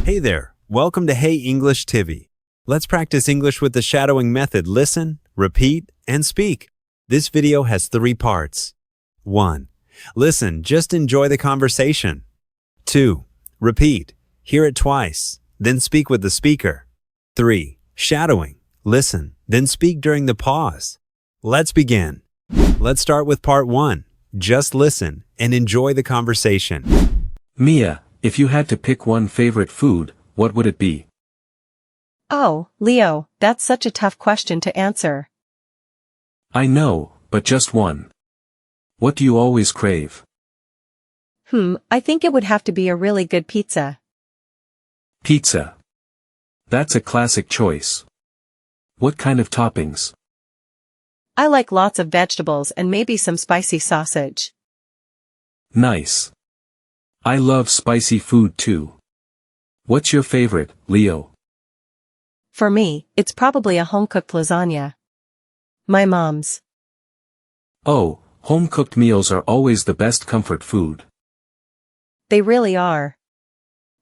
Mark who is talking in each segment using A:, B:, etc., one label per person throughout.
A: Hey there, welcome to Hey English TV. Let's practice English with the shadowing method. Listen, repeat, and speak. This video has 3 parts. 1. Listen, just enjoy the conversation. 2. Repeat, hear it twice, then speak with the speaker. 3. Shadowing, listen, then speak during the pause. Let's begin. Let's start with part 1. Just listen and enjoy the conversation.
B: Mia, if you had to pick one favorite food, what would it be?
C: Oh, Leo, that's such a tough question to answer.
B: I know, but just one. What do you always crave?
C: I think it would have to be a really good pizza.
B: Pizza. That's a classic choice. What kind of toppings?
C: I like lots of vegetables and maybe some spicy sausage.
B: Nice. I love spicy food too. What's your favorite, Leo?
C: For me, it's probably a home-cooked lasagna. My mom's.
B: Oh, home-cooked meals are always the best comfort food.
C: They really are.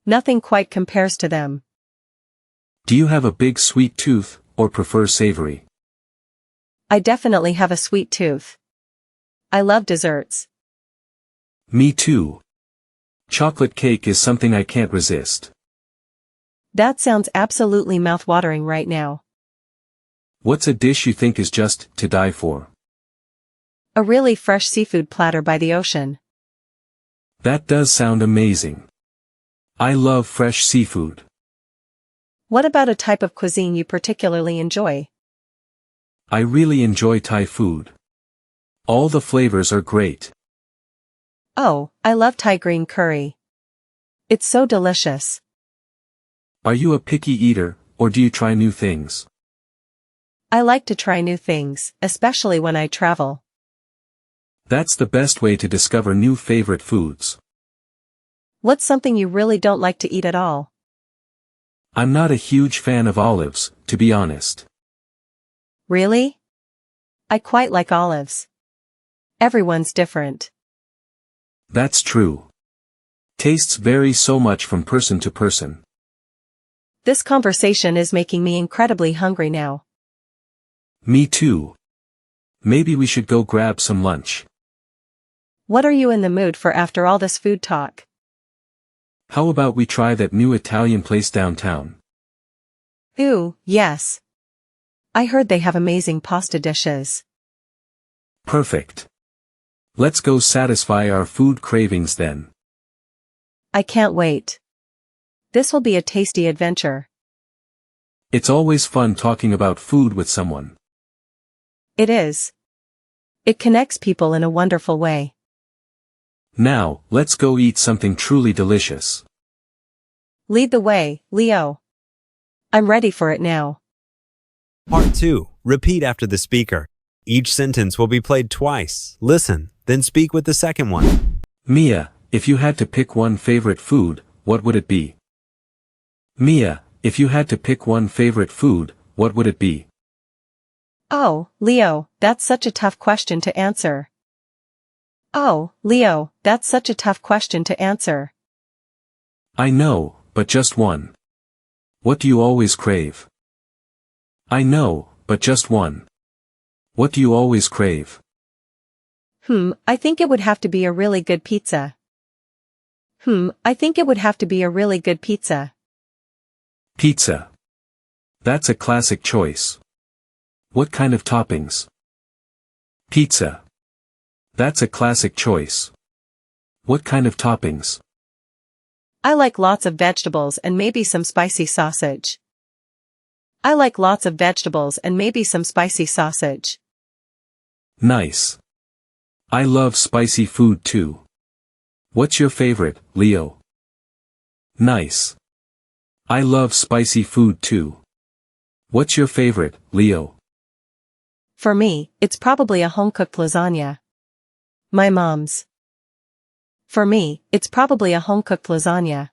C: Nothing quite compares to them.
B: Do you have a big sweet tooth, or prefer savory?
C: I definitely have a sweet tooth. I love desserts.
B: Me too. Chocolate cake is something I can't resist.
C: That sounds absolutely mouth-watering right now.
B: What's a dish you think is just to die for?
C: A really fresh seafood platter by the ocean.
B: That does sound amazing. I love fresh seafood.
C: What about a type of cuisine you particularly enjoy?
B: I really enjoy Thai food. All the flavors are great.
C: Oh, I love Thai green curry. It's so delicious.
B: Are you a picky eater, or do you try new things?
C: I like to try new things, especially when I travel.
B: That's the best way to discover new favorite foods.
C: What's something you really don't like to eat at all?
B: I'm not a huge fan of olives, to be honest.
C: Really? I quite like olives. Everyone's different.
B: That's true. Tastes vary so much from person to person.
C: This conversation is making me incredibly hungry now.
B: Me too. Maybe we should go grab some lunch.
C: What are you in the mood for after all this food talk?
B: How about we try that new Italian place downtown?
C: Ooh, yes. I heard they have amazing pasta dishes.
B: Perfect. Let's go satisfy our food cravings then.
C: I can't wait. This will be a tasty adventure.
B: It's always fun talking about food with someone.
C: It is. It connects people in a wonderful way.
B: Now, let's go eat something truly delicious.
C: Lead the way, Leo. I'm ready for it now.
A: Part 2. Repeat after the speaker. Each sentence will be played twice. Listen, then speak with the second one.
B: Mia, if you had to pick one favorite food, what would it be? Mia, if you had to pick one favorite food, what would it be?
C: Oh, Leo, that's such a tough question to answer. Oh, Leo, that's such a tough question to answer.
B: I know, but just one. What do you always crave? I know, but just one. What do you always crave?
C: I think it would have to be a really good pizza. I think it would have to be a really good pizza.
B: Pizza. That's a classic choice. What kind of toppings? Pizza. That's a classic choice. What kind of toppings?
C: I like lots of vegetables and maybe some spicy sausage. I like lots of vegetables and maybe some spicy sausage.
B: Nice. I love spicy food too. What's your favorite, Leo? Nice. I love spicy food too. What's your favorite, Leo?
C: For me, it's probably a home-cooked lasagna. My mom's. For me, it's probably a home-cooked lasagna.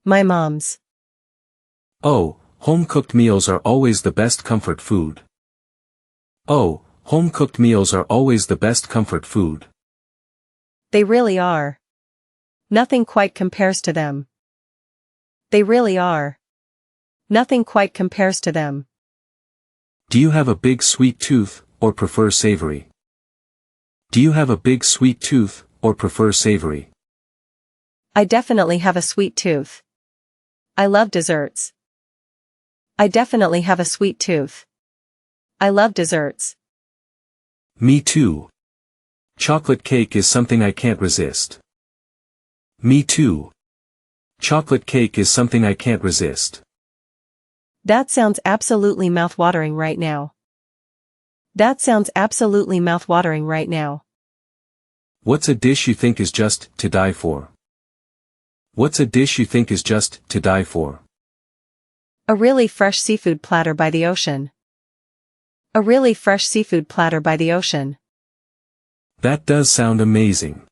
C: My mom's.
B: Oh, home-cooked meals are always the best comfort food. Oh, home-cooked meals are always the best comfort food.
C: They really are. Nothing quite compares to them. They really are. Nothing quite compares to them.
B: Do you have a big sweet tooth, or prefer savory? Do you have a big sweet tooth, or prefer savory?
C: I definitely have a sweet tooth. I love desserts. I definitely have a sweet tooth. I love desserts.
B: Me too. Chocolate cake is something I can't resist. Me too. Chocolate cake is something I can't resist.
C: That sounds absolutely mouth-watering right now. That sounds absolutely mouth-watering right now.
B: What's a dish you think is just to die for? What's a dish you think is just to die for?
C: A really fresh seafood platter by the ocean. A really fresh seafood platter by the ocean.
B: That does sound amazing.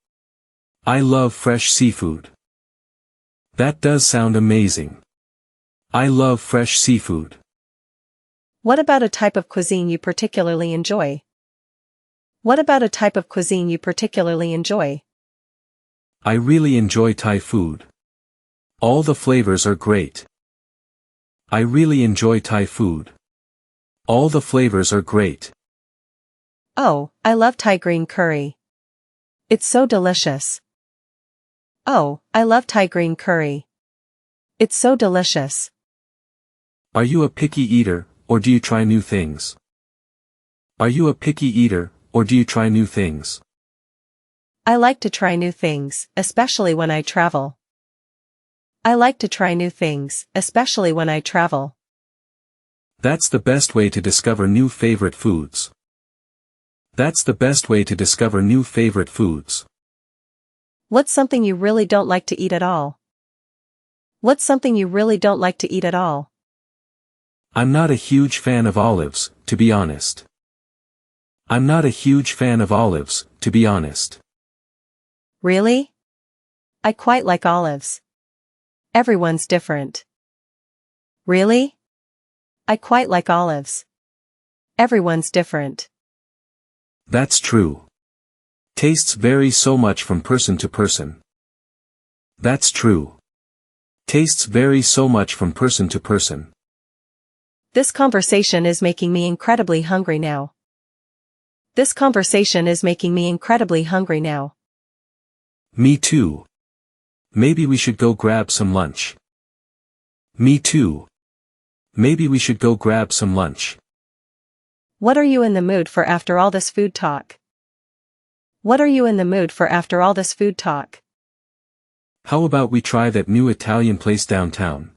B: I love fresh seafood. That does sound amazing. I love fresh seafood.
C: What about a type of cuisine you particularly enjoy? What about a type of cuisine you particularly enjoy?
B: I really enjoy Thai food. All the flavors are great. I really enjoy Thai food. All the flavors are great.
C: Oh, I love Thai green curry. It's so delicious. Oh, I love Thai green curry. It's so delicious.
B: Are you a picky eater, or do you try new things? Are you a picky eater, or do you try new things?
C: I like to try new things, especially when I travel. I like to try new things, especially when I travel.
B: That's the best way to discover new favorite foods. That's the best way to discover new favorite foods.
C: What's something you really don't like to eat at all? What's something you really don't like to eat at all?
B: I'm not a huge fan of olives, to be honest. I'm not a huge fan of olives, to be honest.
C: Really? I quite like olives. Everyone's different. Really? I quite like olives. Everyone's different.
B: That's true. Tastes vary so much from person to person. That's true. Tastes vary so much from person to person.
C: This conversation is making me incredibly hungry now. This conversation is making me incredibly hungry now.
B: Me too. Maybe we should go grab some lunch. Me too. Maybe we should go grab some lunch.
C: What are you in the mood for after all this food talk? What are you in the mood for after all this food talk?
B: How about we try that new Italian place downtown?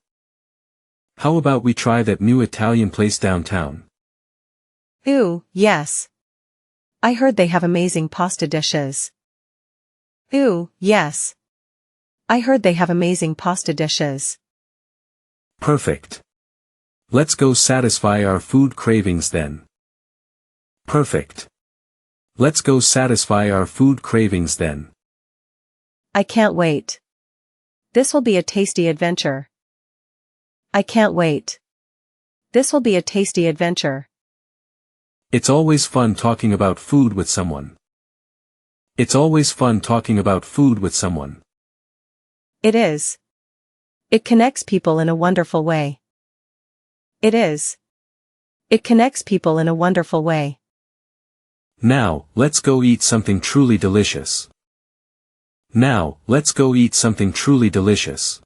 B: How about we try that new Italian place downtown?
C: Ooh, yes. I heard they have amazing pasta dishes. Ooh, yes. I heard they have amazing pasta dishes.
B: Perfect. Let's go satisfy our food cravings then. Perfect. Let's go satisfy our food cravings then.
C: I can't wait. This will be a tasty adventure. I can't wait. This will be a tasty adventure.
B: It's always fun talking about food with someone. It's always fun talking about food with someone.
C: It is. It connects people in a wonderful way. It is. It connects people in a wonderful way.
B: Now, let's go eat something truly delicious. Now, let's go eat something truly delicious.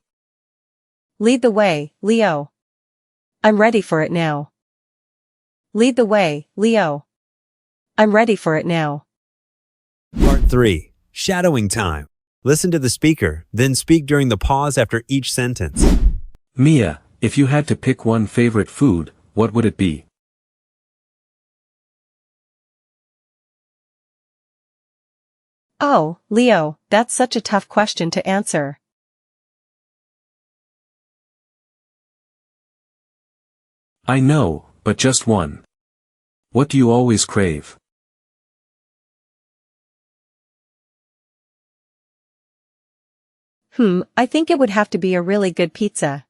C: Lead the way, Leo. I'm ready for it now. Lead the way, Leo. I'm ready for it now.
A: Part 3. Shadowing time. Listen to the speaker, then speak during the pause after each sentence.
B: Mia, if you had to pick one favorite food, what would it be?
C: Oh, Leo, that's such a tough question to answer.
B: I know, but just one. What do you always crave?
C: I think it would have to be a really good pizza.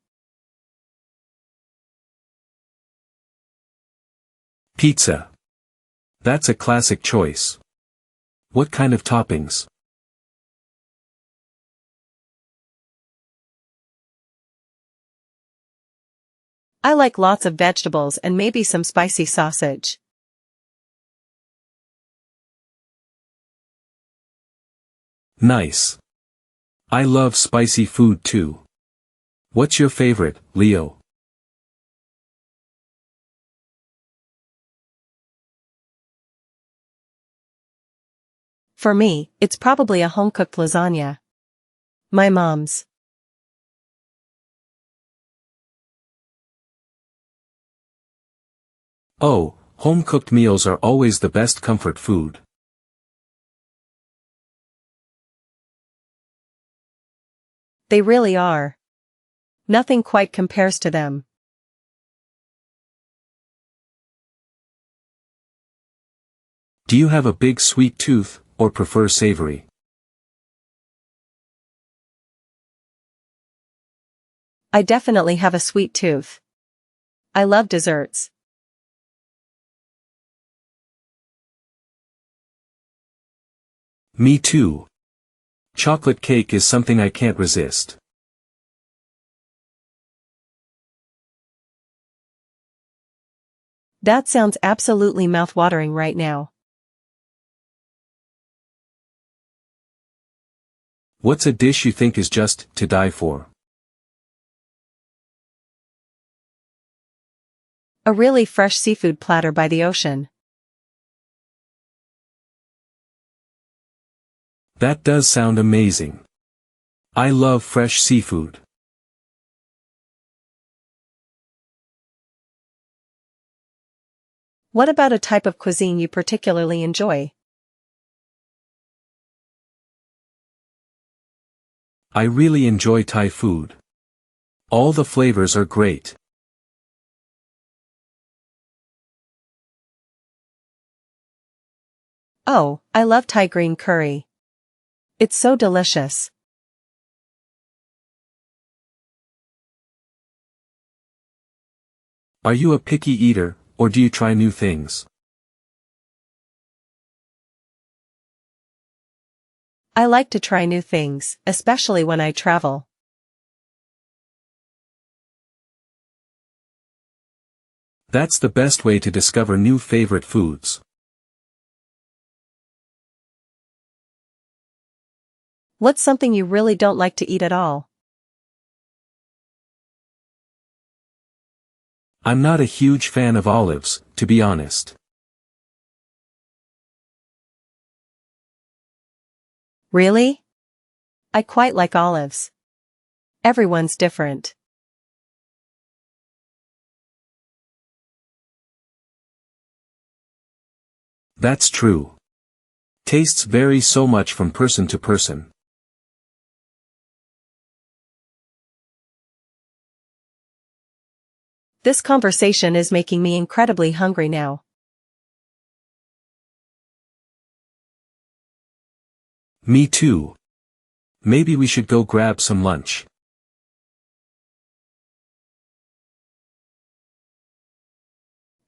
B: Pizza. That's a classic choice. What kind of toppings?
C: I like lots of vegetables and maybe some spicy sausage.
B: Nice. I love spicy food too. What's your favorite, Leo?
C: For me, it's probably a home-cooked lasagna. My mom's.
B: Oh, home-cooked meals are always the best comfort food.
C: They really are. Nothing quite compares to them.
B: Do you have a big sweet tooth, or prefer savory?
C: I definitely have a sweet tooth. I love desserts.
B: Me too. Chocolate cake is something I can't resist.
C: That sounds absolutely mouth-watering right now.
B: What's a dish you think is just to die for?
C: A really fresh seafood platter by the ocean.
B: That does sound amazing. I love fresh seafood.
C: What about a type of cuisine you particularly enjoy?
B: I really enjoy Thai food. All the flavors are great.
C: Oh, I love Thai green curry. It's so delicious.
B: Are you a picky eater, or do you try new things?
C: I like to try new things, especially when I travel.
B: That's the best way to discover new favorite foods.
C: What's something you really don't like to eat at all?
B: I'm not a huge fan of olives, to be honest.
C: Really? I quite like olives. Everyone's different.
B: That's true. Tastes vary so much from person to person.
C: This conversation is making me incredibly hungry now.
B: Me too. Maybe we should go grab some lunch.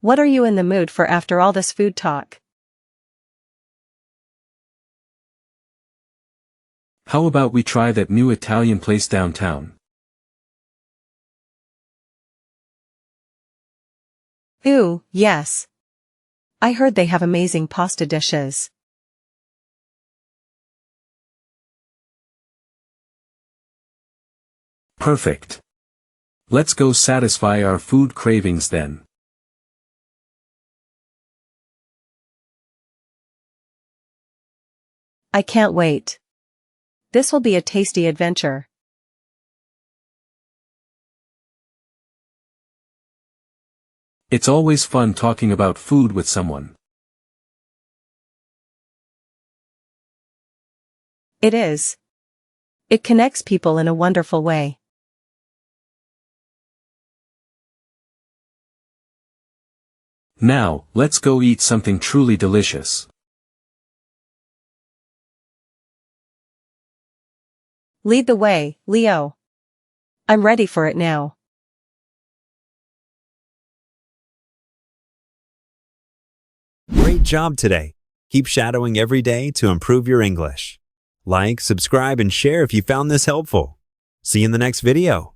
C: What are you in the mood for after all this food talk?
B: How about we try that new Italian place downtown?
C: Ooh, yes. I heard they have amazing pasta dishes.
B: Perfect. Let's go satisfy our food cravings then.
C: I can't wait. This will be a tasty adventure.
B: It's always fun talking about food with someone.
C: It is. It connects people in a wonderful way.
B: Now, let's go eat something truly delicious.
C: Lead the way, Leo. I'm ready for it now.
A: Great job today. Keep shadowing every day to improve your English. Like, subscribe, and share if you found this helpful. See you in the next video.